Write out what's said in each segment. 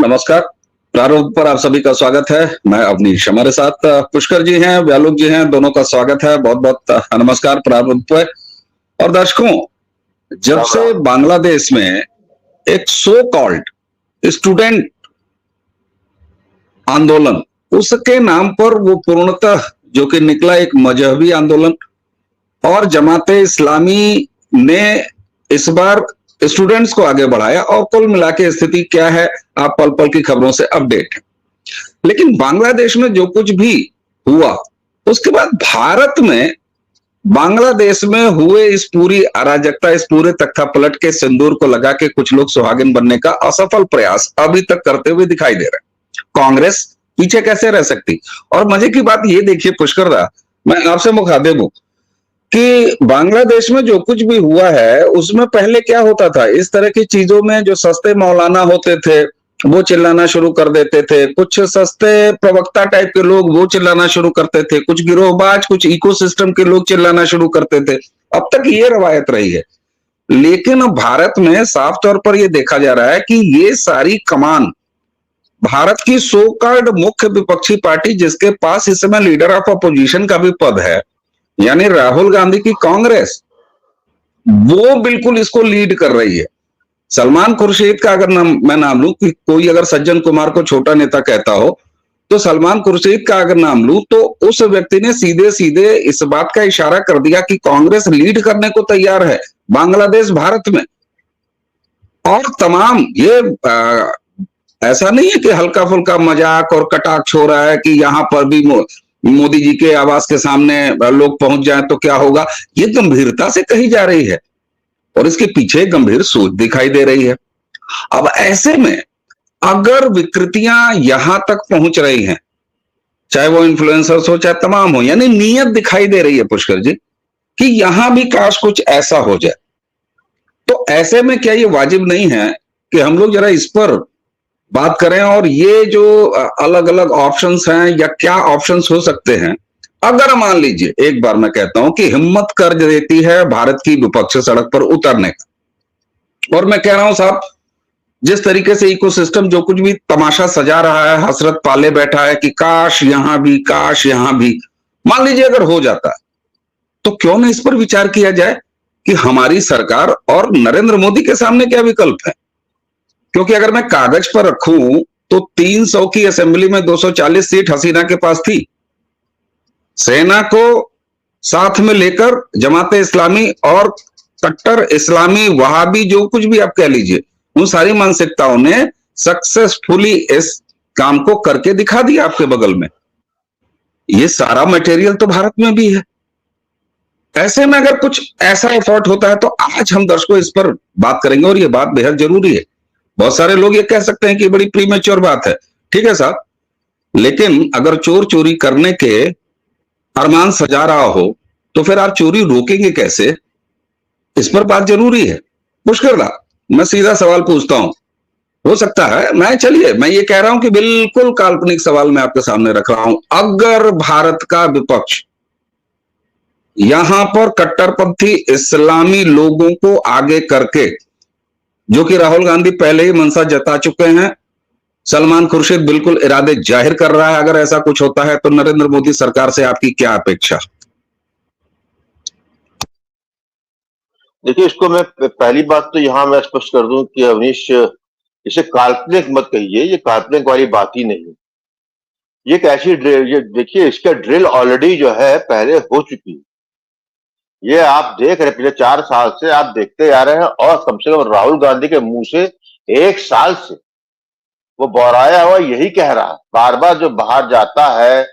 नमस्कार। प्रारूप पर आप सभी का स्वागत है। मैं अवनीश, हमारे साथ पुष्कर जी हैं, व्यालोक जी हैं, दोनों का स्वागत है। बहुत बहुत नमस्कार प्रारूप पर। और दर्शकों, जब राम से राम। बांग्लादेश में एक सो कॉल्ड स्टूडेंट आंदोलन, उसके नाम पर वो पूर्णतः जो कि निकला एक मजहबी आंदोलन, और जमाते इस्लामी ने इस बार स्टूडेंट्स को आगे बढ़ाया, और कुल मिला के स्थिति क्या है आप पल पल की खबरों से अपडेट हैं। लेकिन बांग्लादेश में जो कुछ भी हुआ, उसके बाद भारत में बांग्लादेश में हुए इस पूरी अराजकता, इस पूरे तख्तापलट के सिंदूर को लगा के कुछ लोग सुहागिन बनने का असफल प्रयास अभी तक करते हुए दिखाई दे रहे हैं। कांग्रेस पीछे कैसे रह सकती। और मजे की बात ये देखिए पुष्कर दा, मैं आपसे मुखातिब हूं कि बांग्लादेश में जो कुछ भी हुआ है उसमें पहले क्या होता था, इस तरह की चीजों में जो सस्ते मौलाना होते थे वो चिल्लाना शुरू कर देते थे, कुछ सस्ते प्रवक्ता टाइप के लोग वो चिल्लाना शुरू करते थे, कुछ गिरोहबाज, कुछ इकोसिस्टम के लोग चिल्लाना शुरू करते थे। अब तक ये रवायत रही है। लेकिन अब भारत में साफ तौर पर यह देखा जा रहा है कि ये सारी कमान भारत की सो कॉल्ड मुख्य विपक्षी पार्टी, जिसके पास इस समय लीडर ऑफ अपोजिशन का भी पद है, यानी राहुल गांधी की कांग्रेस, वो बिल्कुल इसको लीड कर रही है। सलमान खुर्शीद का अगर मैं नाम लूं कि कोई अगर सज्जन कुमार को छोटा नेता कहता हो, तो सलमान खुर्शीद का अगर नाम लूं तो उस व्यक्ति ने सीधे सीधे इस बात का इशारा कर दिया कि कांग्रेस लीड करने को तैयार है बांग्लादेश भारत में। और तमाम ये ऐसा नहीं है कि हल्का फुल्का मजाक और कटाक्ष हो रहा है कि यहां पर भी मोदी जी के आवास के सामने लोग पहुंच जाएं तो क्या होगा। ये गंभीरता से कही जा रही है और इसके पीछे गंभीर सोच दिखाई दे रही है। अब ऐसे में अगर विकृतियां यहां तक पहुंच रही हैं, चाहे वो इन्फ्लुएंसर्स हो चाहे तमाम हो, यानी नीयत दिखाई दे रही है पुष्कर जी कि यहां भी काश कुछ ऐसा हो जाए, तो ऐसे में क्या ये वाजिब नहीं है कि हम लोग जरा इस पर बात करें। और ये जो अलग अलग ऑप्शंस हैं या क्या ऑप्शंस हो सकते हैं, अगर मान लीजिए एक बार मैं कहता हूं कि हिम्मत कर देती है भारत की विपक्ष सड़क पर उतरने का। और मैं कह रहा हूं साहब, जिस तरीके से इकोसिस्टम जो कुछ भी तमाशा सजा रहा है, हसरत पाले बैठा है कि काश यहां भी, काश यहां भी, मान लीजिए अगर हो जाता है, तो क्यों ना इस पर विचार किया जाए कि हमारी सरकार और नरेंद्र मोदी के सामने क्या विकल्प है। क्योंकि अगर मैं कागज पर रखूं तो 300 की असेंबली में 240 सीट हसीना के पास थी। सेना को साथ में लेकर जमाते इस्लामी और कट्टर इस्लामी वहाबी जो कुछ भी आप कह लीजिए, उन सारी मानसिकताओं ने सक्सेसफुली इस काम को करके दिखा दिया आपके बगल में। ये सारा मटेरियल तो भारत में भी है। ऐसे में अगर कुछ ऐसा एफर्ट होता है तो आज हम दर्शकों इस पर बात करेंगे और ये बात बेहद जरूरी है। बहुत सारे लोग ये कह सकते हैं कि बड़ी प्रीमेच्योर बात है, ठीक है साहब, लेकिन अगर चोर चोरी करने के अरमान सजा रहा हो तो फिर आप चोरी रोकेंगे कैसे, इस पर बात जरूरी है। पुष्कर दा, मैं सीधा सवाल पूछता हूं, हो सकता है मैं ये कह रहा हूं कि बिल्कुल काल्पनिक सवाल मैं आपके सामने रख रहा हूं, अगर भारत का विपक्ष यहां पर कट्टरपंथी इस्लामी लोगों को आगे करके, जो कि राहुल गांधी पहले ही मंशा जता चुके हैं, सलमान खुर्शीद बिल्कुल इरादे जाहिर कर रहा है, अगर ऐसा कुछ होता है तो नरेंद्र मोदी सरकार से आपकी क्या अपेक्षा। देखिए, इसको मैं पहली बात तो यहाँ मैं स्पष्ट कर दूं कि अवनीश, इसे काल्पनिक मत कहिए, ये काल्पनिक वाली बात ही नहीं। ये एक ऐसी ड्रिल, ये देखिए इसका ड्रिल ऑलरेडी जो है पहले हो चुकी है। ये आप देख रहे, पिछले 4 साल से आप देखते आ रहे हैं, और कम से कम राहुल गांधी के मुंह से 1 साल से वो बौराया हुआ यही कह रहा है। बार बार जो बाहर जाता है,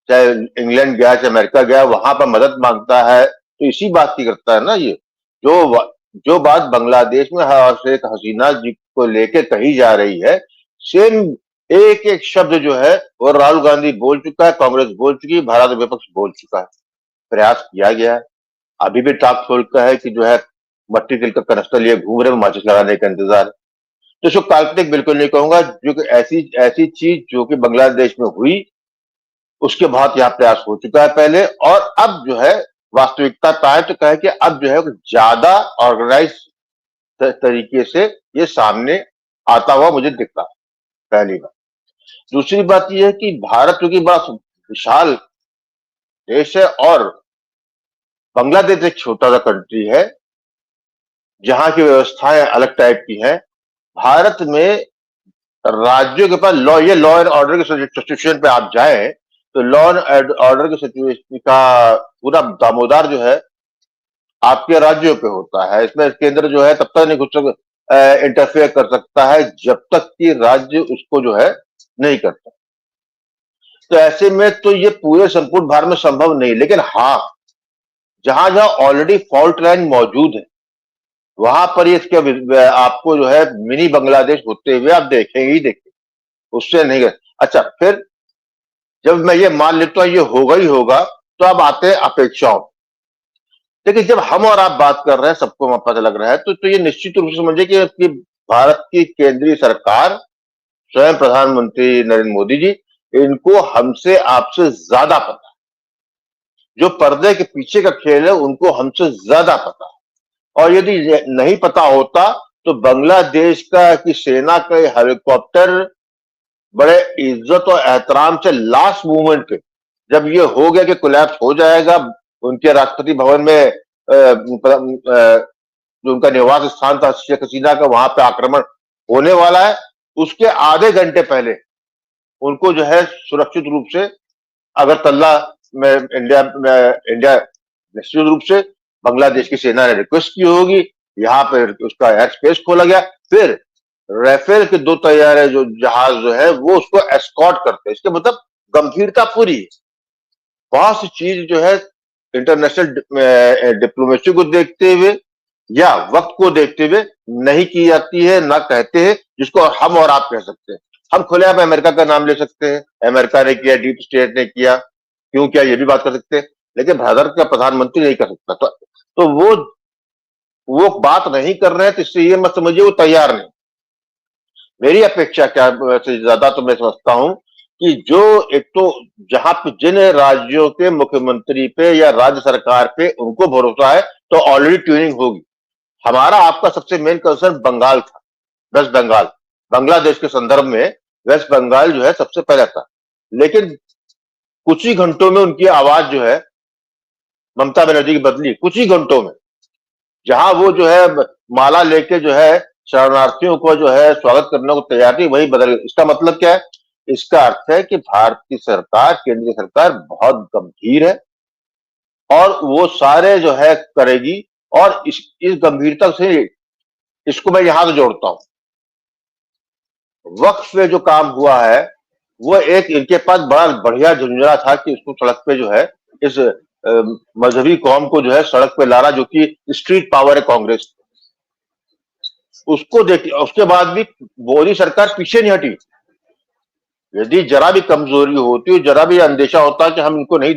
चाहे इंग्लैंड गया चाहे अमेरिका गया, वहां पर मदद मांगता है, तो इसी बात की करता है ना। ये जो बात बांग्लादेश में शेख हसीना जी को लेके कही जा रही है, सेम एक एक शब्द जो है वो राहुल गांधी बोल चुका है, कांग्रेस बोल चुकी है, भारत विपक्ष बोल चुका है, प्रयास किया गया है। अभी भी टाक खोलता है कि जो है मट्टी तिल का कनस्तर लिए घूम रहे, माचिस लगाने का इंतजार। तो इसको काल्पनिक बिल्कुल नहीं कहूंगा, जो कि ऐसी ऐसी चीज जो कि बांग्लादेश में हुई उसके बाद यहाँ प्रयास हो चुका है पहले, और अब जो है वास्तविकता पाए तो कहे कि अब जो है ज्यादा ऑर्गेनाइज तरीके से ये सामने आता हुआ मुझे दिख रहा है। पहली बात। दूसरी बात यह है कि भारत क्योंकि बड़ा विशाल देश है और बांग्लादेश एक छोटा सा कंट्री है जहां की व्यवस्थाएं अलग टाइप की हैं। भारत में राज्यों के पास लॉ एंड ऑर्डर के सिचुएशन पे आप जाएं तो लॉ एंड ऑर्डर के सिचुएशन का पूरा दामोदार जो है आपके राज्यों पे होता है। इसमें केंद्र जो है तब तक नहीं घुस इंटरफेयर कर सकता है जब तक कि राज्य उसको जो है नहीं करता। तो ऐसे में तो ये पूरे संपूर्ण भारत में संभव नहीं, लेकिन हाँ जहां जहां ऑलरेडी फॉल्ट लाइन मौजूद है वहां पर इसके आपको जो है मिनी बांग्लादेश होते हुए आप देखेंगे ही देखेंगे, उससे नहीं कर। अच्छा, फिर जब मैं ये मान लेता हूं ये होगा ही होगा, तो अब आते हैं अपेक्षाओं। देखिए जब हम और आप बात कर रहे हैं सबको पता लग रहा है तो ये निश्चित रूप से समझे कि भारत की केंद्रीय सरकार, स्वयं प्रधानमंत्री नरेंद्र मोदी जी, इनको हमसे आपसे ज्यादा पता है। जो पर्दे के पीछे का खेल है उनको हमसे ज्यादा पता है। और यदि नहीं पता होता तो बांग्लादेश का की सेना का हेलीकॉप्टर बड़े इज्जत और एहतराम से लास्ट मूवमेंट पे जब ये हो गया कि कोलैप्स हो जाएगा, उनके राष्ट्रपति भवन में जो उनका निवास स्थान था शेख हसीना का, वहां पे आक्रमण होने वाला है, उसके आधे घंटे पहले उनको जो है सुरक्षित रूप से अगरतला में इंडिया निश्चित रूप से बांग्लादेश की सेना ने रिक्वेस्ट की होगी, यहाँ पे उसका एयर स्पेस खोला गया। फिर राफेल के 2 तैयारे जो जहाज जो है वो उसको एस्कॉर्ट करते हैं। इसके मतलब गंभीरता पूरी है। बहुत सी चीज जो है इंटरनेशनल डिप्लोमेसी को देखते हुए या वक्त को देखते हुए नहीं की जाती है, ना कहते हैं, जिसको हम और आप कह सकते हैं। हम खुलेआम अमेरिका का नाम ले सकते हैं, अमेरिका ने किया, डीप स्टेट ने किया, क्यों किया ये भी बात कर सकते हैं, लेकिन भारत का प्रधानमंत्री नहीं कर सकता। तो वो बात नहीं कर रहे हैं, तो इससे ये मत समझिए वो तैयार नहीं। मेरी अपेक्षा क्या वैसे ज्यादा तो मैं समझता हूं कि जो एक तो जहां पे जिन राज्यों के मुख्यमंत्री पे या राज्य सरकार पे उनको भरोसा है तो ऑलरेडी ट्यूनिंग होगी। हमारा आपका सबसे मेन कंसर्न बंगाल था, वेस्ट बंगाल। बांग्लादेश के संदर्भ में वेस्ट बंगाल जो है सबसे पहले था, लेकिन कुछ ही घंटों में उनकी आवाज जो है ममता बनर्जी की बदली, कुछ ही घंटों में। जहां वो जो है माला लेके जो है शरणार्थियों को जो है स्वागत करने को तैयार थी, वही बदल गई। इसका मतलब क्या है? इसका अर्थ है कि भारत की सरकार, केंद्रीय सरकार बहुत गंभीर है और वो सारे जो है करेगी। और इस गंभीरता से इसको मैं यहां से जोड़ता हूं, वक्फ पे जो काम हुआ है वो एक इनके पास बड़ा बढ़िया झुंझुना था कि इसको सड़क पे जो है इस मजहबी कौम को जो है सड़क पे लाना, जो कि स्ट्रीट पावर है कांग्रेस, उसको देख। उसके बाद भी मोदी सरकार पीछे नहीं हटी। यदि जरा भी कमजोरी होती, जरा भी अंदेशा होता कि हम इनको नहीं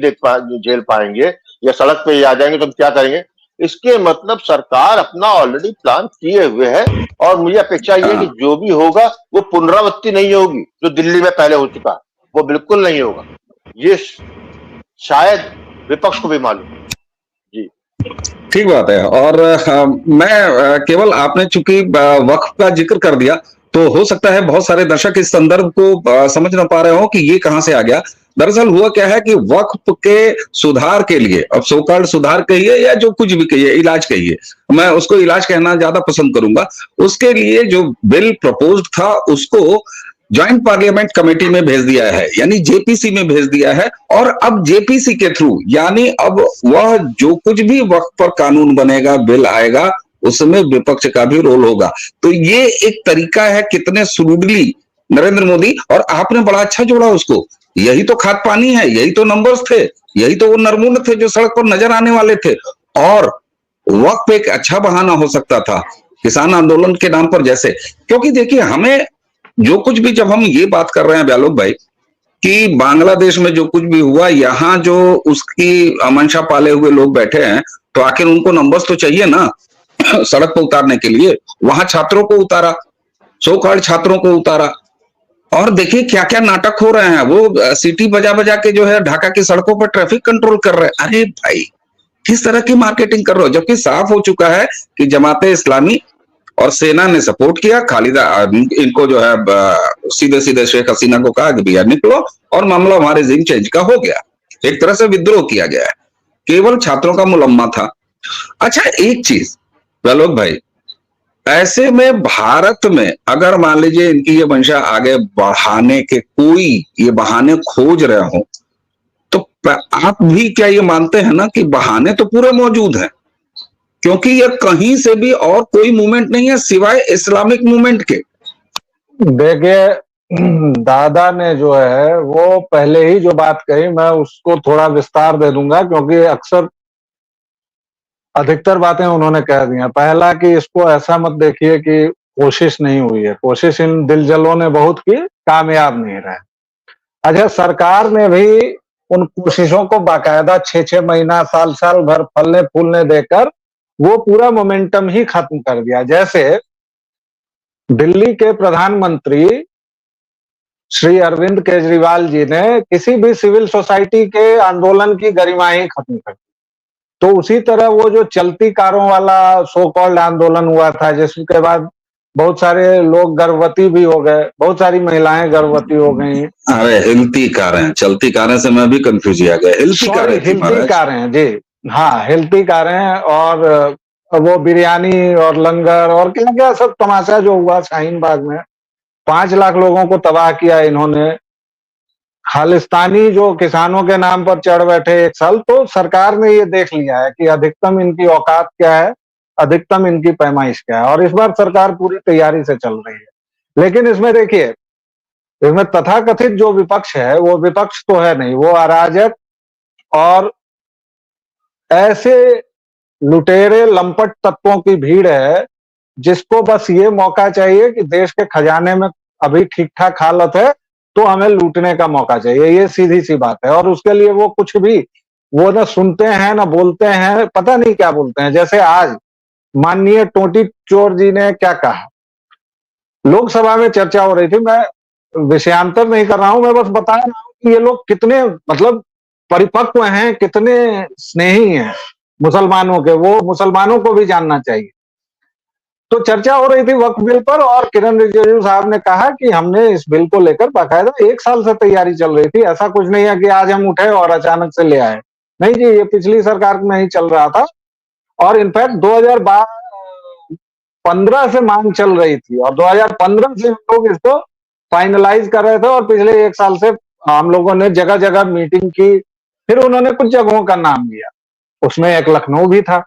झेल पाएंगे या सड़क पे आ जाएंगे तो हम क्या करेंगे, इसके मतलब सरकार अपना ऑलरेडी प्लान किए हुए है। और मुझे अपेक्षा ये है कि जो भी होगा वो पुनरावृत्ति नहीं होगी जो दिल्ली में पहले हो चुका, वो बिल्कुल नहीं होगा। ये शायद विपक्ष को भी मालूम। जी ठीक बात है। और मैं केवल आपने चूंकि वक्फ का जिक्र कर दिया तो हो सकता है बहुत सारे दर्शक इस संदर्भ को समझ ना पा रहे हो कि ये कहां से आ गया। दरअसल हुआ क्या है कि वक्फ के सुधार के लिए, अब सोकॉल्ड सुधार कहिए या जो कुछ भी कहिए, इलाज कहिए, मैं उसको इलाज कहना ज्यादा पसंद करूंगा, उसके लिए जो बिल प्रपोज्ड था उसको ज्वाइंट पार्लियामेंट कमेटी में भेज दिया है, यानी जेपीसी में भेज दिया है। और अब जेपीसी के थ्रू, यानी अब वह जो कुछ भी वक्त पर कानून बनेगा, बिल आएगा, उसमें विपक्ष का भी रोल होगा। तो ये एक तरीका है कितने सुरूडली नरेंद्र मोदी, और आपने बड़ा अच्छा जोड़ा उसको, यही तो खाद पानी है, यही तो नंबर्स थे, यही तो वो नरमुंड थे जो सड़क पर नजर आने वाले थे। और वक्त एक अच्छा बहाना हो सकता था किसान आंदोलन के नाम पर, जैसे, क्योंकि देखिए हमें जो कुछ भी, जब हम ये बात कर रहे हैं ब्यालोक भाई कि बांग्लादेश में जो कुछ भी हुआ, यहाँ जो उसकी मंशा पाले हुए लोग बैठे हैं, तो आखिर उनको नंबर्स तो चाहिए ना सड़क पर उतारने के लिए। वहां छात्रों को उतारा, सो कॉल्ड छात्रों को उतारा, और देखिए क्या क्या नाटक हो रहे हैं। वो सीटी बजा बजा के जो है ढाका की सड़कों पर ट्रैफिक कंट्रोल कर रहे हैं। अरे भाई किस तरह की मार्केटिंग कर रहे हो, जबकि साफ हो चुका है कि जमाते इस्लामी और सेना ने सपोर्ट किया। खालिदा इनको जो है सीधे सीधे शेख हसीना को कहा कि भैया निकलो, और मामला हमारे जिंग चेंज का हो गया। एक तरह से विद्रोह किया गया है, केवल छात्रों का मुलम्मा था। अच्छा, एक चीज प्रलोक भाई, ऐसे में भारत में अगर मान लीजिए इनकी ये मंशा आगे बढ़ाने के कोई ये बहाने खोज रहे हो, तो आप भी क्या ये मानते हैं ना कि बहाने तो पूरे मौजूद हैं, क्योंकि ये कहीं से भी और कोई मूवमेंट नहीं है सिवाय इस्लामिक मूवमेंट के। देखिए, दादा ने जो है वो पहले ही जो बात कही, मैं उसको थोड़ा विस्तार दे दूंगा, क्योंकि अक्सर अधिकतर बातें उन्होंने कह दी हैं। पहला कि इसको ऐसा मत देखिए कि कोशिश नहीं हुई है, कोशिश इन दिलजलों ने बहुत की, कामयाब नहीं रहे। अच्छा, सरकार ने भी उन कोशिशों को बाकायदा 6-6 महीना, साल भर फलने फूलने देकर वो पूरा मोमेंटम ही खत्म कर दिया। जैसे दिल्ली के प्रधानमंत्री श्री अरविंद केजरीवाल जी ने किसी भी सिविल सोसाइटी के आंदोलन की गरिमा ही खत्म कर दी, तो उसी तरह वो जो चलती कारों वाला सो कॉल्ड आंदोलन हुआ था, जिसके बाद बहुत सारे लोग गर्भवती भी हो गए, बहुत सारी महिलाएं गर्भवती हो गई। अरे हिलती कारें, चलती कारें से मैं भी कंफ्यूज आ गया। हिलती कारें जी, हाँ, हिलती कारें, और वो बिरयानी और लंगर और क्या क्या सब तमाशा जो हुआ शाहीन बाग में, 5 लाख लोगों को तबाह किया इन्होंने। खालिस्तानी जो किसानों के नाम पर चढ़ बैठे 1 साल, तो सरकार ने ये देख लिया है कि अधिकतम इनकी औकात क्या है, अधिकतम इनकी पैमाइश क्या है, और इस बार सरकार पूरी तैयारी से चल रही है। लेकिन इसमें देखिए, इसमें तथाकथित जो विपक्ष है वो विपक्ष तो है नहीं, वो अराजक और ऐसे लुटेरे लंपट तत्वों की भीड़ है जिसको बस ये मौका चाहिए कि देश के खजाने में अभी ठीक ठाक हालत है तो हमें लूटने का मौका चाहिए। ये सीधी सी बात है, और उसके लिए वो कुछ भी, वो ना सुनते हैं ना बोलते हैं, पता नहीं क्या बोलते हैं। जैसे आज माननीय टोटी चोर जी ने क्या कहा, लोकसभा में चर्चा हो रही थी, मैं विषयांतर नहीं कर रहा हूं, मैं बस बता रहा हूं कि ये लोग कितने मतलब परिपक्व हैं, कितने स्नेही हैं मुसलमानों के, वो मुसलमानों को भी जानना चाहिए। तो चर्चा हो रही थी वक्फ बिल पर, और किरण रिजिजू साहब ने कहा कि हमने इस बिल को लेकर बाकायदा 1 साल से तैयारी चल रही थी, ऐसा कुछ नहीं है कि आज हम उठे और अचानक से ले आए। नहीं जी, ये पिछली सरकार में ही चल रहा था, और इनफैक्ट 2015 से मांग चल रही थी, और 2015 से हम लोग इसको फाइनलाइज कर रहे थे, और पिछले 1 साल से हम लोगों ने जगह जगह मीटिंग की। फिर उन्होंने कुछ जगहों का नाम लिया, उसमें एक लखनऊ भी था।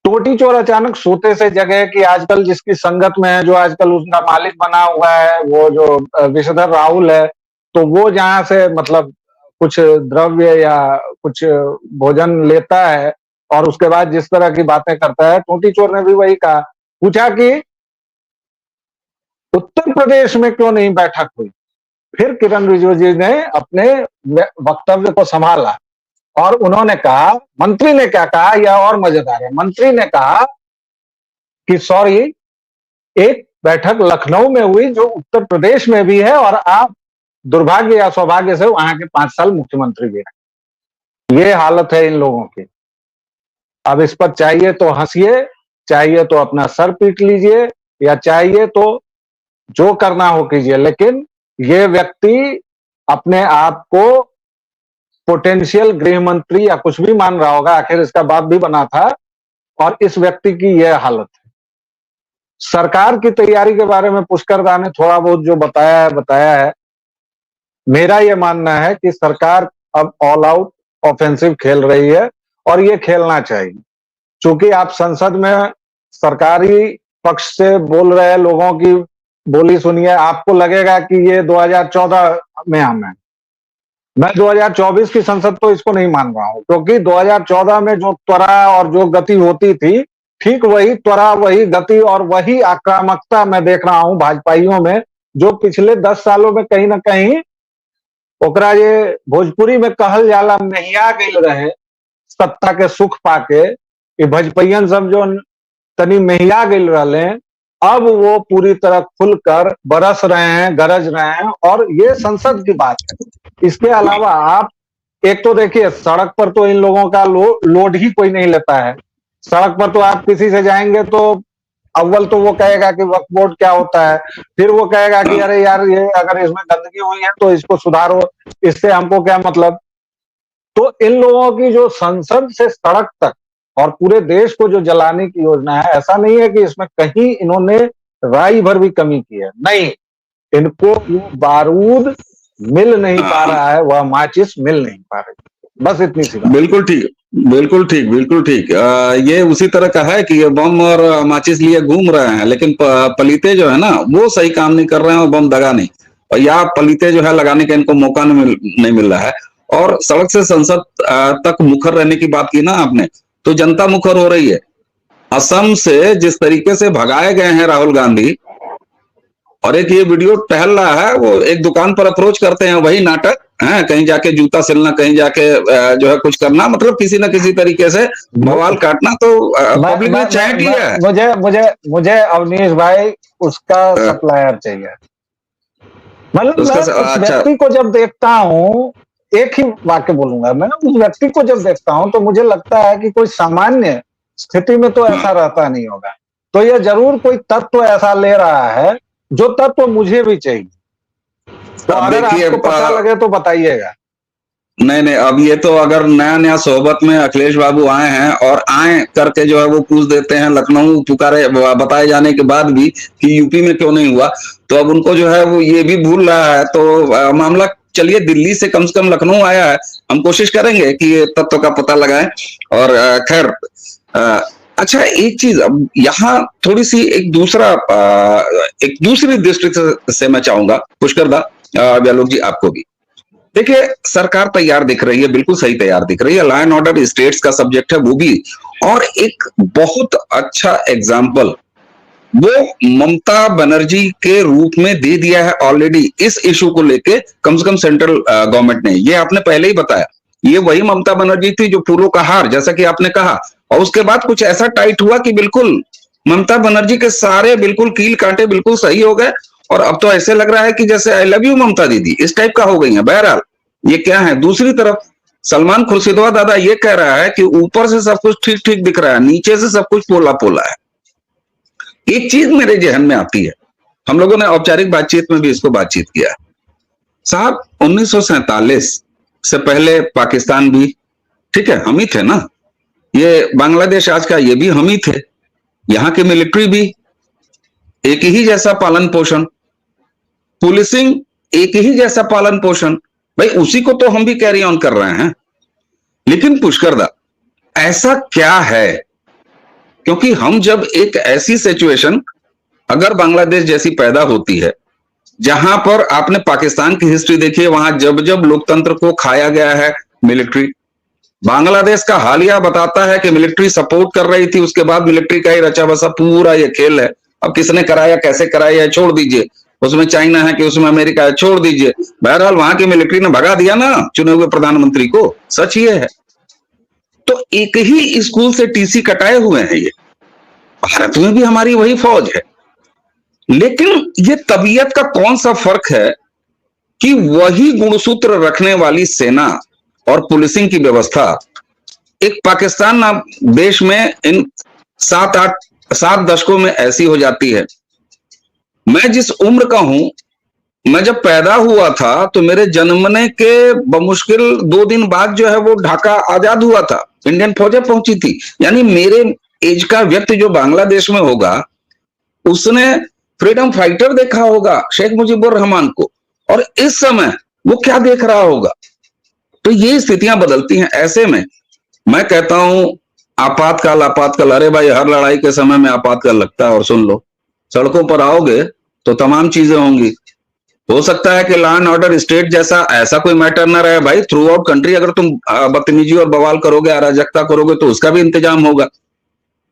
टोटी चोर अचानक सोते से जगह कि आजकल जिसकी संगत में है, जो आजकल उसका मालिक बना हुआ है, वो जो विषधर राहुल है, तो वो जहां से मतलब कुछ द्रव्य या कुछ भोजन लेता है और उसके बाद जिस तरह की बातें करता है, टोटी चोर ने भी वही कहा। पूछा कि उत्तर प्रदेश में क्यों नहीं बैठक हुई। फिर किरण रिजिजू जी ने अपने वक्तव्य को संभाला और उन्होंने कहा, मंत्री ने क्या कहा, यह और मजेदार है। मंत्री ने कहा कि सॉरी, एक बैठक लखनऊ में हुई जो उत्तर प्रदेश में भी है, और आप दुर्भाग्य या सौभाग्य से वहां के 5 साल मुख्यमंत्री भी रहे। ये हालत है इन लोगों की। अब इस पर चाहिए तो हंसिए, चाहिए तो अपना सर पीट लीजिए, या चाहिए तो जो करना हो कीजिए, लेकिन ये व्यक्ति अपने आप को पोटेंशियल गृह मंत्री या कुछ भी मान रहा होगा, आखिर इसका बाप भी बना था, और इस व्यक्ति की यह हालत है। सरकार की तैयारी के बारे में पुष्कर दा ने थोड़ा बहुत जो बताया है। मेरा यह मानना है कि सरकार अब ऑल आउट ऑफेंसिव खेल रही है, और ये खेलना चाहिए। चूंकि आप संसद में सरकारी पक्ष से बोल रहे लोगों की बोली सुनिए, आपको लगेगा कि ये 2014 में हम हैं। मैं 2024 की संसद तो इसको नहीं मान रहा हूं, क्योंकि 2014 में जो त्वरा और जो गति होती थी, ठीक वही त्वरा, वही गति और वही आक्रामकता मैं देख रहा हूं भाजपाइयों में, जो पिछले 10 सालों में कहीं ना कहीं ओकरा ये भोजपुरी में कहल जाला नहिया गइल रहे, सत्ता के सुख पाके। ये भजपैयन सब जो तनी मेहिया गइल रहे, अब वो पूरी तरह खुलकर बरस रहे हैं, गरज रहे हैं, और ये संसद की बात है। इसके अलावा आप एक तो देखिए, सड़क पर तो इन लोगों का लोड ही कोई नहीं लेता है। सड़क पर तो आप किसी से जाएंगे तो अव्वल तो वो कहेगा कि वक्फ बोर्ड क्या होता है, फिर वो कहेगा कि अरे यार ये अगर इसमें गंदगी हुई है तो इसको सुधारो, इससे हमको क्या मतलब। तो इन लोगों की जो संसद से सड़क तक और पूरे देश को जो जलाने की योजना है, ऐसा नहीं है कि इसमें कहीं इन्होंने राई भर भी कमी की है, नहीं, इनको वो बारूद मिल नहीं पा रहा है, वह माचिस मिल नहीं पा रही, बस इतनी सी बात। बिल्कुल ठीक, बिल्कुल ठीक, बिल्कुल ठीक। ये उसी तरह का है कि ये बम और माचिस लिए घूम रहे हैं, लेकिन पलीते जो है ना वो सही काम नहीं कर रहे हैं और बम दगा नहीं, और या पलीते जो है लगाने का इनको मौका नहीं मिल रहा है। और सड़क से संसद तक मुखर रहने की बात की ना आपने, तो जनता मुखर हो रही है। असम से जिस तरीके से भगाए गए हैं राहुल गांधी, और एक ये वीडियो टहल रहा है, वो एक दुकान पर अप्रोच करते हैं, वही नाटक है, कहीं जाके जूता सिलना, कहीं जाके जो है कुछ करना, मतलब किसी न किसी तरीके से बवाल काटना, तो पब्लिक ने चाह किया है। मुझे मुझे मुझे अवनीश भाई उसका सप्लायर चाहिए। मतलब मैं उस व्यक्ति को जब देखता हूँ, एक ही वाक्य बोलूंगा मैं, उस व्यक्ति को जब देखता हूँ तो मुझे लगता है कि कोई सामान्य स्थिति में तो ऐसा रहता नहीं होगा, तो यह जरूर कोई तत्व ऐसा ले रहा है जो तत्व मुझे भी चाहिए। तो अगर आपको पता लगे तो बताइएगा। नहीं, अब ये तो अगर नया सोहबत में अखिलेश बाबू आए हैं और आए करके जो है वो पूछ देते हैं, लखनऊ पुकारे बताए जाने के बाद भी कि यूपी में क्यों नहीं हुआ, तो अब उनको जो है वो ये भी भूल रहा है। तो मामला चलिए दिल्ली से कम लखनऊ आया है, हम कोशिश करेंगे कि ये तत्व का पता लगाएं। और खैर अच्छा, एक चीज अब यहाँ थोड़ी सी एक दूसरी दृष्टि से मैं चाहूंगा पुष्कर दा व्यालोक जी आपको भी। देखिए सरकार तैयार दिख रही है, बिल्कुल सही तैयार दिख रही है, लॉ एंड ऑर्डर स्टेट्स का सब्जेक्ट है वो भी, और एक बहुत अच्छा एग्जाम्पल वो ममता बनर्जी के रूप में दे दिया है ऑलरेडी इस इशू को लेके, कम से कम सेंट्रल गवर्नमेंट ने। ये आपने पहले ही बताया, ये वही ममता बनर्जी थी जो फूलों का हार, जैसा कि आपने कहा, और उसके बाद कुछ ऐसा टाइट हुआ कि बिल्कुल ममता बनर्जी के सारे बिल्कुल कील कांटे बिल्कुल सही हो गए, और अब तो ऐसे लग रहा है कि जैसे आई लव यू ममता दीदी इस टाइप का हो गई है। बहरहाल ये क्या है। दूसरी तरफ सलमान खुर्शीदवा दादा ये कह रहा है कि ऊपर से सब कुछ ठीक ठीक दिख रहा है, नीचे से सब कुछ पोला पोला है। एक चीज मेरे जहन में आती है, हम लोगों ने औपचारिक बातचीत में भी इसको बातचीत किया है साहब, 1947 से पहले पाकिस्तान भी ठीक है, हम ही थे ना, ये बांग्लादेश आज का ये भी हम ही थे, यहाँ की मिलिट्री भी एक ही जैसा पालन पोषण, पुलिसिंग एक ही जैसा पालन पोषण, भाई उसी को तो हम भी कैरी ऑन कर रहे हैं। लेकिन पुष्कर दा ऐसा क्या है, क्योंकि हम जब एक ऐसी सिचुएशन अगर बांग्लादेश जैसी पैदा होती है जहां पर आपने पाकिस्तान की हिस्ट्री देखी है, वहां जब जब लोकतंत्र को खाया गया है मिलिट्री, बांग्लादेश का हालिया बताता है कि मिलिट्री सपोर्ट कर रही थी, उसके बाद मिलिट्री का ही रचा बसा पूरा ये खेल है। अब किसने कराया कैसे कराया छोड़ दीजिए, उसमें चाइना है कि उसमें अमेरिका है छोड़ दीजिए, बहरहाल वहां की मिलिट्री ने भगा दिया ना चुने हुए प्रधानमंत्री को, सच ये है। तो एक ही स्कूल से टीसी कटाए हुए हैं ये, भारत में भी हमारी वही फौज है, लेकिन ये तबीयत का कौन सा फर्क है कि वही गुणसूत्र रखने वाली सेना और पुलिसिंग की व्यवस्था एक पाकिस्तान नाम देश में इन 7 दशकों में ऐसी हो जाती है। मैं जिस उम्र का हूं, मैं जब पैदा हुआ था तो मेरे जन्मने के बमुश्किल 2 दिन बाद जो है वो ढाका आजाद हुआ था, इंडियन फौजें पहुंची थी। यानी मेरे एज का व्यक्ति जो बांग्लादेश में होगा उसने फ्रीडम फाइटर देखा होगा शेख मुजीबुर रहमान को, और इस समय वो क्या देख रहा होगा। तो ये स्थितियां बदलती हैं। ऐसे में मैं कहता हूं आपातकाल, अरे भाई हर लड़ाई के समय में आपातकाल लगता है, और सुन लो सड़कों पर आओगे तो तमाम चीजें होंगी। हो सकता है कि लॉ एंड ऑर्डर स्टेट जैसा ऐसा कोई मैटर ना रहे भाई, थ्रू आउट कंट्री अगर तुम बदतमीजी और बवाल करोगे, अराजकता करोगे तो उसका भी इंतजाम होगा।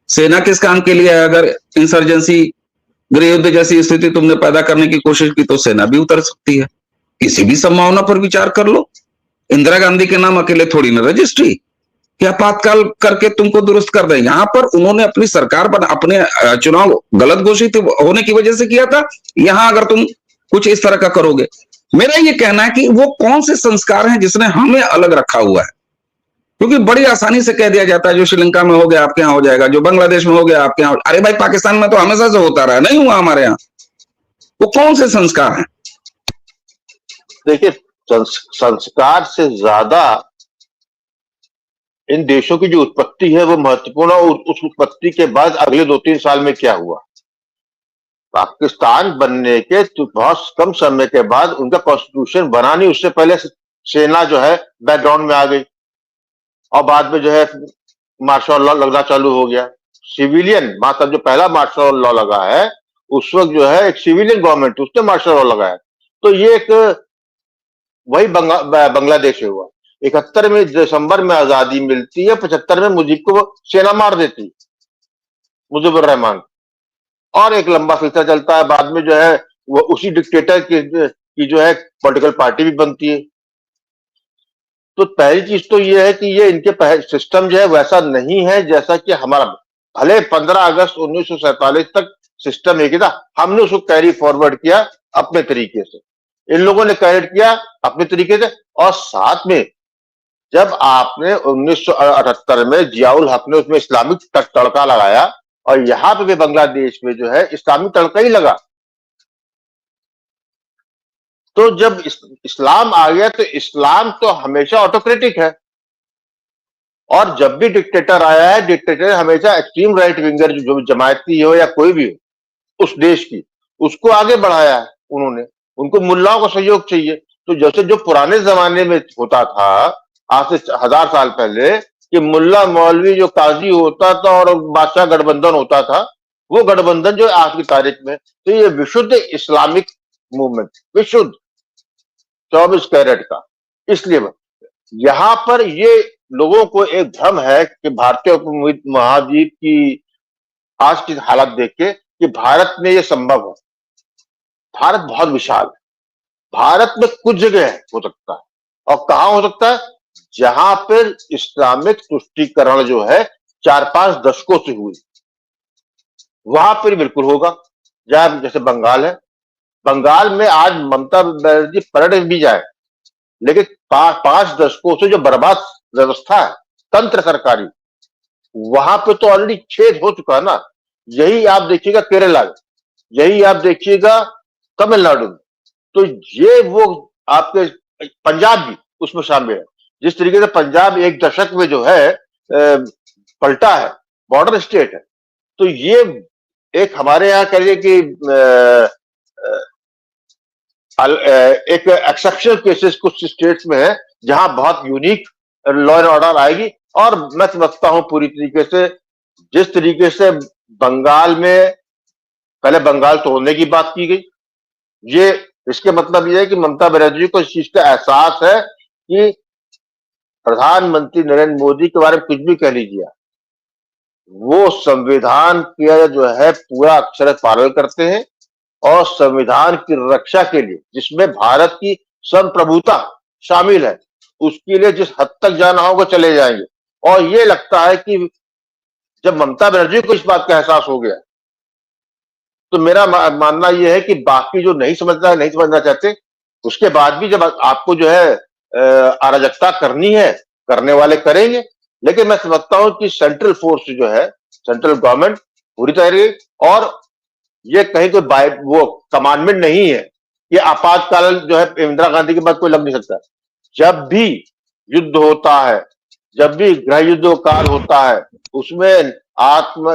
सेना किस काम के लिए है, अगर इंसर्जेंसी गृह युद्ध जैसी स्थिति तुमने पैदा करने की कोशिश की तो सेना भी उतर सकती है। किसी भी संभावना पर विचार कर लो। इंदिरा गांधी के नाम अकेले थोड़ी ना रजिस्ट्री कि आपातकाल करके तुमको दुरुस्त कर दें। यहां पर उन्होंने अपनी सरकार बना, अपने चुनाव गलत घोषित होने की वजह से किया था, यहां अगर तुम कुछ इस तरह का करोगे, मेरा ये कहना है कि वो कौन से संस्कार हैं जिसने हमें अलग रखा हुआ है। क्योंकि बड़ी आसानी से कह दिया जाता है जो श्रीलंका में हो गया आपके यहाँ हो जाएगा, जो बांग्लादेश में हो गया आपके यहाँ। अरे भाई, पाकिस्तान में तो हमेशा से होता रहा, नहीं हुआ हमारे यहाँ। वो कौन से संस्कार हैं? देखिए, संस्कार से ज्यादा इन देशों की जो उत्पत्ति है वो महत्वपूर्ण है। और उस उत्पत्ति के बाद अगले 2-3 साल में क्या हुआ। पाकिस्तान बनने के तो बहुत कम समय के बाद उनका कॉन्स्टिट्यूशन बना नहीं, उससे पहले सेना जो है बैकग्राउंड में आ गई और बाद में जो है मार्शल लॉ लगना चालू हो गया। सिविलियन मतलब जो पहला मार्शल लॉ लगा है उस वक्त जो है एक सिविलियन गवर्नमेंट उसने मार्शल लॉ लगाया। तो ये एक वही बांग्लादेश हुआ। 71 में दिसंबर में आजादी मिलती है, 75 में मुजीब को सेना मार देती, मुजीबुर रहमान, और एक लंबा सिलसिला चलता है। बाद में जो है वो उसी डिक्टेटर की जो है पॉलिटिकल पार्टी भी बनती है। तो पहली चीज तो ये है कि ये इनके सिस्टम जो है वैसा नहीं है जैसा कि हमारा। भले 15 अगस्त 1947 तक सिस्टम एक ही था, हमने उसको कैरी फॉरवर्ड किया अपने तरीके से, इन लोगों ने कैरी किया अपने तरीके से। और साथ में जब आपने 1978 में जियाउल हक ने उसमें इस्लामिक तड़का लगाया और यहां पे भी बांग्लादेश में जो है इस्लामिक तड़का ही लगा। तो जब इस्लाम आ गया तो इस्लाम तो हमेशा ऑटोक्रेटिक है, और जब भी डिक्टेटर आया है डिक्टेटर हमेशा एक्सट्रीम राइट विंगर जो जमायती हो या कोई भी हो उस देश की, उसको आगे बढ़ाया है उन्होंने। उनको मुल्लाओं का सहयोग चाहिए। तो जैसे जो पुराने जमाने में होता था आज से 1000 साल पहले कि मुल्ला मौलवी जो काजी होता था और बादशाह गठबंधन होता था, वो गठबंधन जो आज की तारीख में, तो ये विशुद्ध इस्लामिक मूवमेंट, विशुद्ध 24 कैरेट का। इसलिए यहां पर ये लोगों को एक भ्रम है कि भारतीय उपमहाद्वीप की आज की हालत देख के कि भारत में ये संभव है। भारत बहुत विशाल है, भारत में कुछ जगह हो सकता है, और कहां हो सकता है जहां पर इस्लामिक तुष्टीकरण जो है 4-5 दशकों से हुई, वहां पर बिल्कुल होगा। जहां जैसे बंगाल है, बंगाल में आज ममता बनर्जी पलट भी जाए, लेकिन 5 दशकों से जो बर्बाद व्यवस्था है तंत्र सरकारी, वहां पे तो ऑलरेडी छेद हो चुका है ना। यही आप देखिएगा केरला में, यही आप देखिएगा तमिलनाडु में। तो ये वो आपके पंजाब भी उसमें शामिल है। जिस तरीके से पंजाब एक दशक में जो है पलटा है, बॉर्डर स्टेट है। तो ये एक हमारे यहाँ कहिए कि एक एक्सेप्शनल केसेस कुछ स्टेट्स में है जहां बहुत यूनिक लॉ एंड ऑर्डर आएगी। और मैं समझता हूं पूरी तरीके से जिस तरीके से बंगाल में पहले बंगाल तोड़ने की बात की गई, ये इसके मतलब ये है कि ममता बनर्जी को इस चीज का एहसास है कि प्रधानमंत्री नरेंद्र मोदी के बारे में कुछ भी कह लीजिए, वो संविधान का जो है पूरा अक्षर पालन करते हैं और संविधान की रक्षा के लिए जिसमें भारत की संप्रभुता शामिल है उसके लिए जिस हद तक जाना होगा चले जाएंगे। और ये लगता है कि जब ममता बनर्जी को इस बात का एहसास हो गया तो मेरा मानना यह है कि बाकी जो नहीं समझना चाहते, उसके बाद भी जब आपको जो है अराजकता करनी है, करने वाले करेंगे। लेकिन मैं समझता हूं कि सेंट्रल फोर्स जो है, सेंट्रल गवर्नमेंट पूरी तरह, और ये कहीं कोई वो कमांडमेंट नहीं है कि आपातकाल जो है इंदिरा गांधी के बाद कोई लग नहीं सकता। जब भी युद्ध होता है, जब भी गृह युद्ध काल होता है, उसमें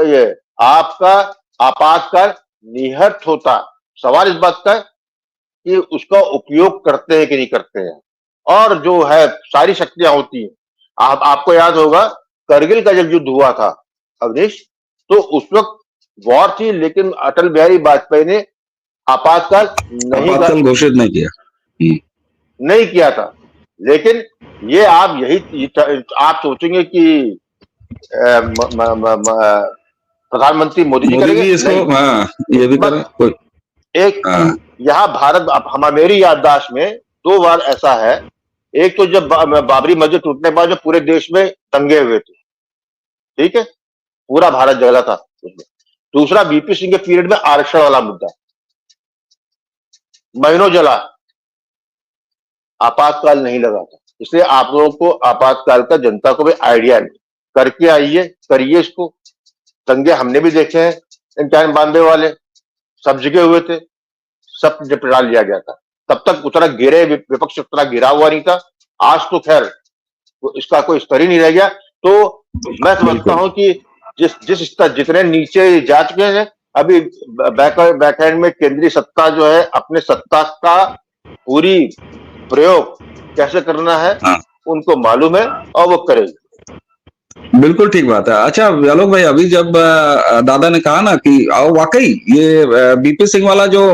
ये आपका आपातकाल निहत होता। सवाल इस बात का है कि उसका उपयोग करते हैं कि नहीं करते हैं, और जो है सारी शक्तियां होती हैं। आपको याद होगा करगिल का जब युद्ध हुआ था अवनीश, तो उस वक्त वॉर थी लेकिन अटल बिहारी वाजपेयी ने आपातकाल घोषित नहीं किया था। लेकिन ये आप सोचेंगे कि प्रधानमंत्री मोदी जी करेंगे इसको, ये भी करें एक यहाँ भारत मेरी याददाश्त में 2 बार ऐसा है। एक तो जब बाबरी मस्जिद टूटने के बाद जो पूरे देश में दंगे हुए थे, ठीक है, पूरा भारत जला था उसमें। दूसरा बीपी सिंह के पीरियड में आरक्षण वाला मुद्दा महीनों जला, आपातकाल नहीं लगा था। इसलिए आप लोगों को आपातकाल का जनता को भी आइडिया नहीं, करके आइए, करिए इसको। दंगे हमने भी देखे हैं, इंटाइन बांधे वाले सब जगह हुए थे, सब निपटा लिया गया था। तब तक उतना गिरे विपक्ष उतना गिरा हुआ नहीं था। आज तो खैर इसका कोई स्तर ही नहीं रह गया। तो मैं समझता हूं कि जिस स्तर जितने नीचे जा चुके हैं, अभी बैकएंड में केंद्रीय सत्ता जो है अपने सत्ता का पूरी प्रयोग कैसे करना है हाँ। उनको मालूम है और वो करेंगे। बिल्कुल ठीक बात है। अच्छा आलोक भाई, अभी जब दादा ने कहा ना कि वाकई ये बीपी सिंह वाला जो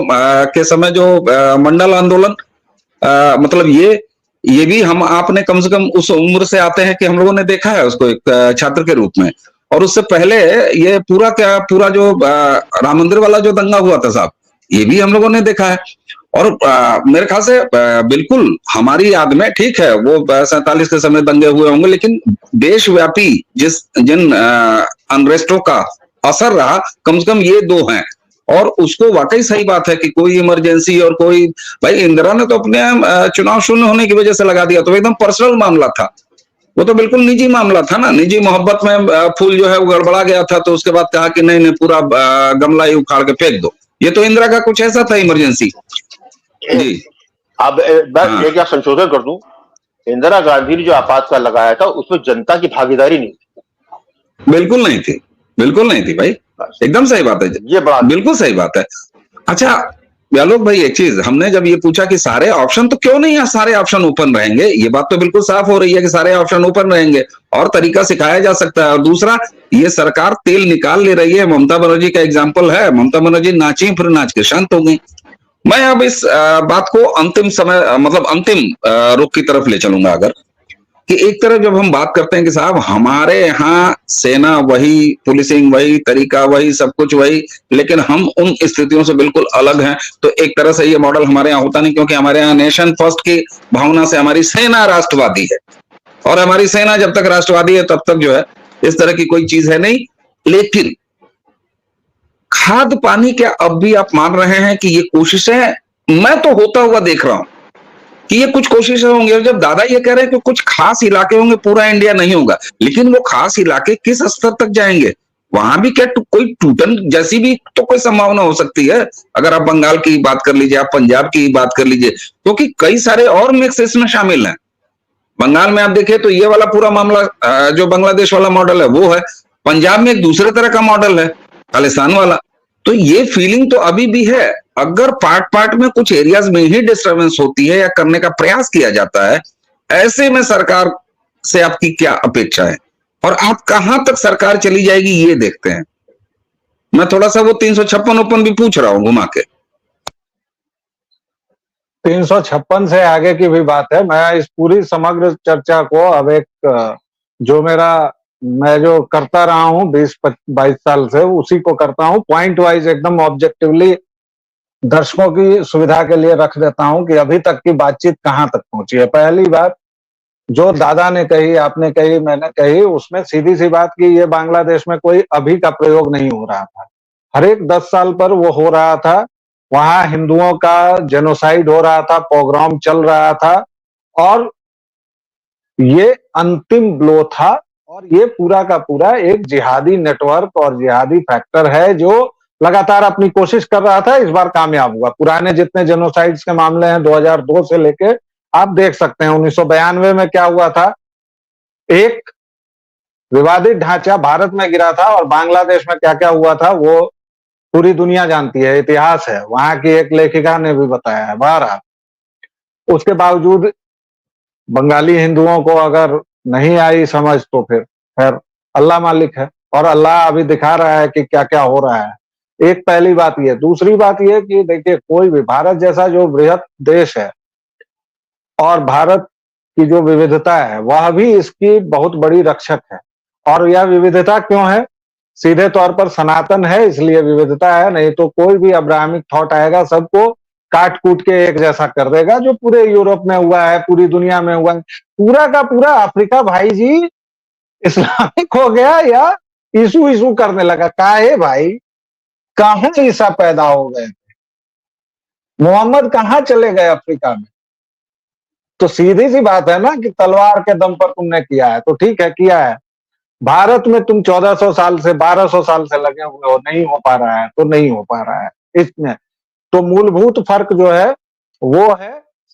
के समय जो मंडल आंदोलन, मतलब ये भी हम आपने कम से कम उस उम्र से आते हैं कि हम लोगों ने देखा है उसको एक छात्र के रूप में। और उससे पहले ये पूरा जो राम मंदिर वाला जो दंगा हुआ था साहब, ये भी हम लोगों ने देखा है। और मेरे ख्याल से बिल्कुल हमारी याद में ठीक है वो 47 के समय दंगे हुए होंगे, लेकिन देशव्यापी जिन अनरेस्टों का असर रहा, कम से कम ये दो हैं। और उसको वाकई सही बात है कि कोई इमरजेंसी और कोई, भाई इंदिरा ने तो अपने चुनाव शून्य होने की वजह से लगा दिया, तो एकदम पर्सनल मामला था, वो तो बिल्कुल निजी मामला था ना, निजी मोहब्बत में फूल जो है वो गड़बड़ा गया था, तो उसके बाद कहा कि नहीं नहीं पूरा गमला ही उखाड़ के फेंक दो। ये तो इंदिरा का कुछ ऐसा था इमरजेंसी जी। अब मैं एक संशोधन कर दूं, इंदिरा गांधी ने जो आपातकाल लगाया था उसमें जनता की भागीदारी नहीं थी, बिल्कुल नहीं थी, बिल्कुल नहीं थी भाई, एकदम सही बात है, ये बात बिल्कुल सही बात है। अच्छा आलोक भाई, एक चीज हमने जब ये पूछा कि सारे ऑप्शन तो क्यों नहीं है, सारे ऑप्शन ओपन रहेंगे, ये बात तो बिल्कुल साफ हो रही है कि सारे ऑप्शन ओपन रहेंगे और तरीका सिखाया जा सकता है। और दूसरा, ये सरकार तेल निकाल ले रही है, ममता बनर्जी का एग्जाम्पल है, ममता बनर्जी नाची फिर नाच के शांत हो गई। मैं अब इस बात को अंतिम समय मतलब अंतिम रुख की तरफ ले चलूंगा, अगर कि एक तरफ जब हम बात करते हैं कि साहब हमारे यहाँ सेना वही, पुलिसिंग वही, तरीका वही, सब कुछ वही, लेकिन हम उन स्थितियों से बिल्कुल अलग हैं, तो एक तरह से ये मॉडल हमारे यहाँ होता नहीं, क्योंकि हमारे यहाँ नेशन फर्स्ट की भावना से हमारी सेना राष्ट्रवादी है, और हमारी सेना जब तक राष्ट्रवादी है तब तक जो है इस तरह की कोई चीज है नहीं। लेकिन खाद पानी क्या अब भी आप मान रहे हैं कि ये कोशिशें, मैं तो होता हुआ देख रहा हूं कि ये कुछ कोशिशें होंगी, और जब दादा ये कह रहे हैं कि कुछ खास इलाके होंगे, पूरा इंडिया नहीं होगा, लेकिन वो खास इलाके किस स्तर तक जाएंगे, वहां भी क्या कोई टूटन जैसी भी तो कोई संभावना हो सकती है। अगर आप बंगाल की बात कर लीजिए, आप पंजाब की बात कर लीजिए, क्योंकि कई सारे और मिक्स इसमें शामिल हैं। बंगाल में आप देखिए तो ये वाला पूरा मामला जो बांग्लादेश वाला मॉडल है वो है, पंजाब में एक दूसरे तरह का मॉडल है, खालिस्तान वाला। तो ये फीलिंग तो अभी भी है। अगर पार्ट पार्ट में कुछ एरियाज में ही डिस्टर्बेंस होती है या करने का प्रयास किया जाता है, ऐसे में सरकार से आपकी क्या अपेक्षा है और आप कहां तक सरकार चली जाएगी, ये देखते हैं। मैं थोड़ा सा वो 356 ओपन भी पूछ रहा हूं घुमा के। 356 से आगे की भी बात है। मैं इस पूरी समग्र चर्चा को अब एक जो मैं जो करता रहा हूं 20-22 साल से, उसी को करता हूं पॉइंट वाइज, एकदम ऑब्जेक्टिवली दर्शकों की सुविधा के लिए रख देता हूं कि अभी तक की बातचीत कहां तक पहुंची है। पहली बात जो दादा ने कही, आपने कही, मैंने कही, उसमें सीधी सी बात की ये बांग्लादेश में कोई अभी का प्रयोग नहीं हो रहा था, हर एक 10 साल पर वो हो रहा था। वहां हिंदुओं का जेनोसाइड हो रहा था, पोग्राम चल रहा था, और ये अंतिम ब्लो था। और ये पूरा का पूरा एक जिहादी नेटवर्क और जिहादी फैक्टर है जो लगातार अपनी कोशिश कर रहा था, इस बार कामयाब हुआ। पुराने जितने जेनोसाइड्स के मामले हैं 2002 से लेके आप देख सकते हैं, 1992 में क्या हुआ था, एक विवादित ढांचा भारत में गिरा था, और बांग्लादेश में क्या क्या हुआ था वो पूरी दुनिया जानती है, इतिहास है, वहां की एक लेखिका ने भी बताया है। बहरहाल उसके बावजूद बंगाली हिंदुओं को अगर नहीं आई समझ तो फिर अल्लाह मालिक है, और अल्लाह अभी दिखा रहा है कि क्या क्या हो रहा है। एक पहली बात ये। दूसरी बात ये कि देखिए, कोई भी भारत जैसा जो बृहत देश है और भारत की जो विविधता है वह भी इसकी बहुत बड़ी रक्षक है। और यह विविधता क्यों है? सीधे तौर पर सनातन है इसलिए विविधता है, नहीं तो कोई भी अब्राहमिक थॉट आएगा सबको काट कूट के एक जैसा कर देगा, जो पूरे यूरोप में हुआ है, पूरी दुनिया में हुआ है। पूरा का पूरा अफ्रीका भाई जी इस्लामिक हो गया या ईसू करने लगा। काहे भाई, कहां ईसा पैदा हो गए, मोहम्मद कहां चले गए अफ्रीका में? तो सीधी सी बात है ना कि तलवार के दम पर तुमने किया है तो ठीक है, किया है। भारत में तुम 1400 साल से 1200 साल से लगे हुए हो, नहीं हो पा रहा है तो नहीं हो पा रहा है। इसमें तो मूलभूत फर्क जो है वो है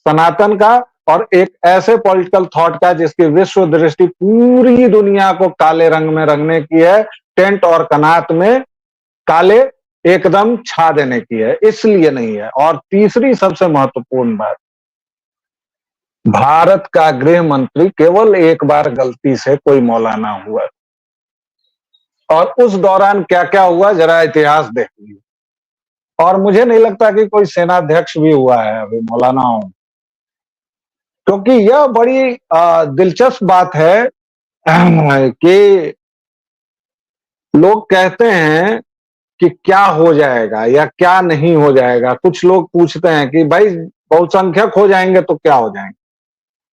सनातन का और एक ऐसे पॉलिटिकल थॉट का जिसकी विश्व दृष्टि पूरी दुनिया को काले रंग में रंगने की है, टेंट और कनात में काले एकदम छा देने की है, इसलिए नहीं है। और तीसरी सबसे महत्वपूर्ण बात, भारत का गृह मंत्री केवल एक बार गलती से कोई मौलाना हुआ और उस दौरान क्या क्या हुआ जरा इतिहास देख लीजिए। और मुझे नहीं लगता कि कोई सेनाध्यक्ष भी हुआ है अभी मौलानाओं, क्योंकि यह बड़ी दिलचस्प बात है कि लोग कहते हैं कि क्या हो जाएगा या क्या नहीं हो जाएगा। कुछ लोग पूछते हैं कि भाई बहुसंख्यक हो जाएंगे तो क्या हो जाएंगे,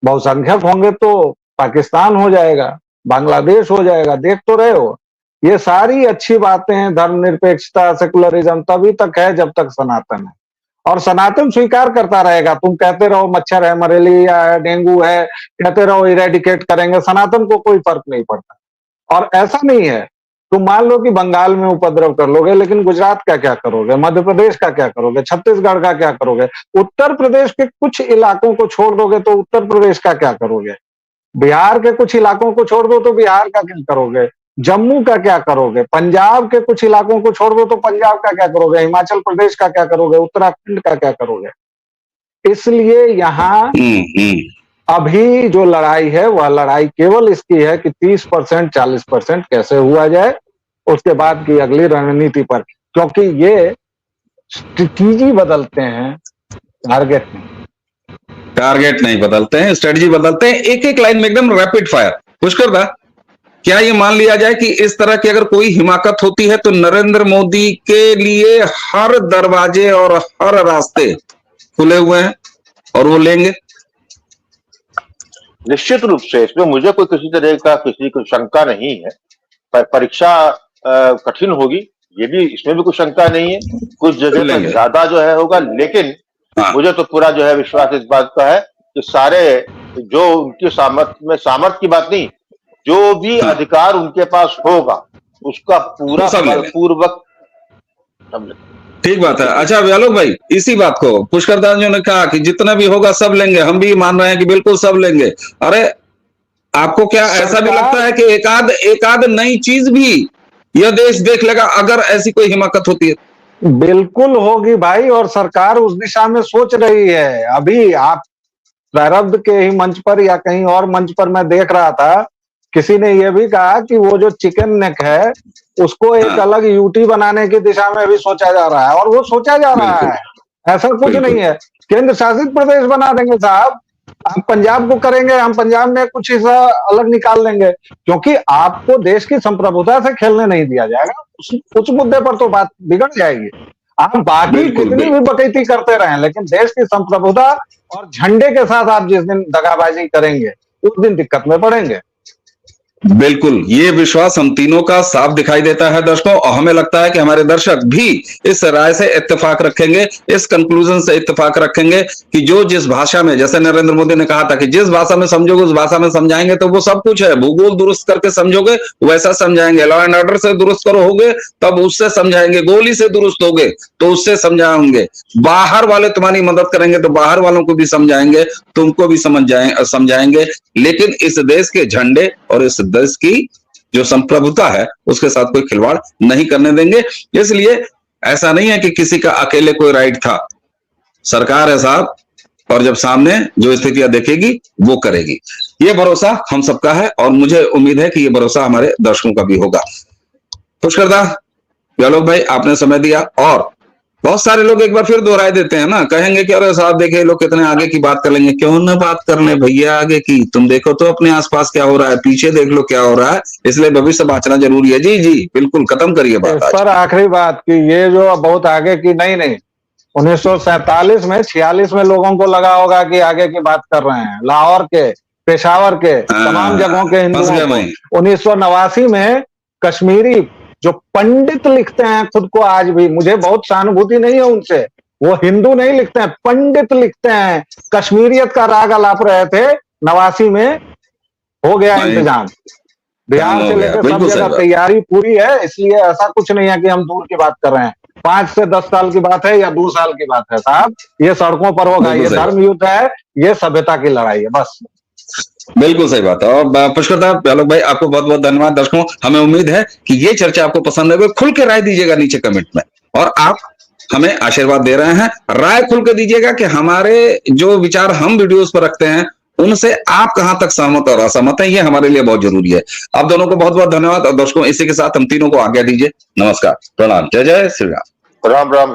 बहुसंख्यक होंगे तो पाकिस्तान हो जाएगा, बांग्लादेश हो जाएगा, देख तो रहे हो। ये सारी अच्छी बातें हैं, धर्मनिरपेक्षता, सेकुलरिज्म तभी तक है जब तक सनातन है, और सनातन स्वीकार करता रहेगा। तुम कहते रहो मच्छर है, मलेरिया है, डेंगू है, कहते रहो इरेडिकेट करेंगे, सनातन को कोई फर्क नहीं पड़ता। और ऐसा नहीं है, तुम मान लो कि बंगाल में उपद्रव कर लोगे, लेकिन गुजरात का क्या करोगे, मध्य प्रदेश का क्या करोगे, छत्तीसगढ़ का क्या करोगे, उत्तर प्रदेश के कुछ इलाकों को छोड़ दोगे तो उत्तर प्रदेश का क्या करोगे, बिहार के कुछ इलाकों को छोड़ दो तो बिहार का क्या करोगे, जम्मू का क्या करोगे, पंजाब के कुछ इलाकों को छोड़ दो तो पंजाब का क्या करोगे, हिमाचल प्रदेश का क्या करोगे, उत्तराखंड का क्या करोगे। इसलिए यहाँ अभी जो लड़ाई है वह लड़ाई केवल इसकी है कि 30% 40% कैसे हुआ जाए, उसके बाद की अगली रणनीति पर, क्योंकि ये स्ट्रेटेजी बदलते हैं, टारगेट नहीं बदलते हैं, स्ट्रेटजी बदलते हैं। एक एक लाइन में एकदम रैपिड फायर। पुष्कर दा, क्या ये मान लिया जाए कि इस तरह की अगर कोई हिमाकत होती है तो नरेंद्र मोदी के लिए हर दरवाजे और हर रास्ते खुले हुए हैं और वो लेंगे? निश्चित रूप से इसमें मुझे कोई किसी तरह का किसी को शंका नहीं है। परीक्षा कठिन होगी, ये भी, इसमें भी कोई शंका नहीं है। कुछ जगह पर ज्यादा जो है होगा, लेकिन मुझे तो पूरा जो है विश्वास इस बात का है कि सारे जो उनके सामर्थ्य की बात नहीं, जो भी अधिकार उनके पास होगा उसका पूरा बलपूर्वक। ठीक बात है। अच्छा व्यालोक भाई, इसी बात को पुष्कर दास जी ने कहा कि जितना भी होगा सब लेंगे, हम भी मान रहे हैं कि बिल्कुल सब लेंगे। अरे आपको क्या ऐसा भी लगता है कि एकाध नई चीज भी यह देश देख लेगा अगर ऐसी कोई हिमाकत होती है? बिल्कुल होगी भाई, और सरकार उस दिशा में सोच रही है। अभी आप प्रारब्ध के ही मंच पर या कहीं और मंच पर मैं देख रहा था, किसी ने यह भी कहा कि वो जो चिकन नेक है उसको एक अलग यूटी बनाने की दिशा में भी सोचा जा रहा है, और वो सोचा जा रहा है, ऐसा कुछ नहीं है। केंद्र शासित प्रदेश बना देंगे साहब, आप पंजाब को करेंगे, हम पंजाब में कुछ हिस्सा अलग निकाल लेंगे, क्योंकि आपको देश की संप्रभुता से खेलने नहीं दिया जाएगा। उस मुद्दे पर तो बात बिगड़ जाएगी। आप बाकी कितनी भी बकैती करते रहें, लेकिन देश की संप्रभुता और झंडे के साथ आप जिस दिन दगाबाजी करेंगे उस दिन दिक्कत में पड़ेंगे। बिल्कुल, ये विश्वास हम तीनों का साफ दिखाई देता है दर्शकों, और हमें लगता है कि हमारे दर्शक भी इस राय से इत्तेफाक रखेंगे, इस कंक्लूजन से इत्तेफाक रखेंगे कि जो जिस भाषा में, जैसे नरेंद्र मोदी ने कहा था कि जिस भाषा में समझोगे उस भाषा में समझाएंगे, तो वो सब कुछ है। भूगोल दुरुस्त करके समझोगे वैसा समझाएंगे, लॉ एंड ऑर्डर से दुरुस्त करोगे तब उससे समझाएंगे, गोली से दुरुस्त होगे तो उससे समझाएंगे, बाहर वाले तुम्हारी मदद करेंगे तो बाहर वालों को भी समझाएंगे, तुमको भी समझाएंगे, लेकिन इस देश के झंडे और इस देश की जो संप्रभुता है उसके साथ कोई खिलवाड़ नहीं करने देंगे। इसलिए ऐसा नहीं है कि किसी का अकेले कोई राइट था, सरकार है साहब, और जब सामने जो स्थितियां देखेगी वो करेगी। ये भरोसा हम सबका है और मुझे उम्मीद है कि ये भरोसा हमारे दर्शकों का भी होगा। पुष्कर दा, व्यालोक भाई, आपने समय दिया, और बहुत सारे लोग एक बार फिर दोहराई देते हैं ना, कहेंगे कि अरे साहब देखिए लोग कितने आगे की बात कर लेंगे। क्यों ना बात कर ले भैया आगे की, तुम देखो तो अपने आसपास क्या हो रहा है, पीछे देख लो क्या हो रहा है, इसलिए भविष्य बांचना जरूरी है। जी जी बिल्कुल, खत्म करिए बात। इस पर आखिरी बात की, ये जो बहुत आगे की नहीं 1947 में 46 में लोगों को लगा होगा कि आगे की बात कर रहे हैं, लाहौर के, पेशावर के, तमाम जगहों के हिंदुओं को। 1989 में कश्मीरी जो पंडित लिखते हैं खुद को आज भी, मुझे बहुत सहानुभूति नहीं है उनसे, वो हिंदू नहीं लिखते हैं, पंडित लिखते हैं। कश्मीरियत का राग अलाप रहे थे, नवासी में हो गया इंतजाम। बिहार से लेकर सब जगह तैयारी पूरी है, इसलिए ऐसा कुछ नहीं है कि हम दूर की बात कर रहे हैं। 5 से 10 साल की बात है या 2 साल की बात है साहब, ये सड़कों पर होगा। ये धर्म युद्ध है, ये सभ्यता की लड़ाई है, बस। बिल्कुल सही बात है। और पुष्कर आलोक भाई, आपको बहुत बहुत धन्यवाद। दर्शकों, हमें उम्मीद है कि ये चर्चा आपको पसंद है। खुल के राय दीजिएगा नीचे कमेंट में, और आप हमें आशीर्वाद दे रहे हैं, राय खुल के दीजिएगा कि हमारे जो विचार हम वीडियोस पर रखते हैं उनसे आप कहां तक सहमत और असहमत हैं। ये हमारे लिए बहुत जरूरी है। आप दोनों को बहुत बहुत धन्यवाद। और दर्शकों, इसी के साथ हम तीनों को आज्ञा दीजिए। नमस्कार, प्रणाम, जय जय श्री राम। राम राम।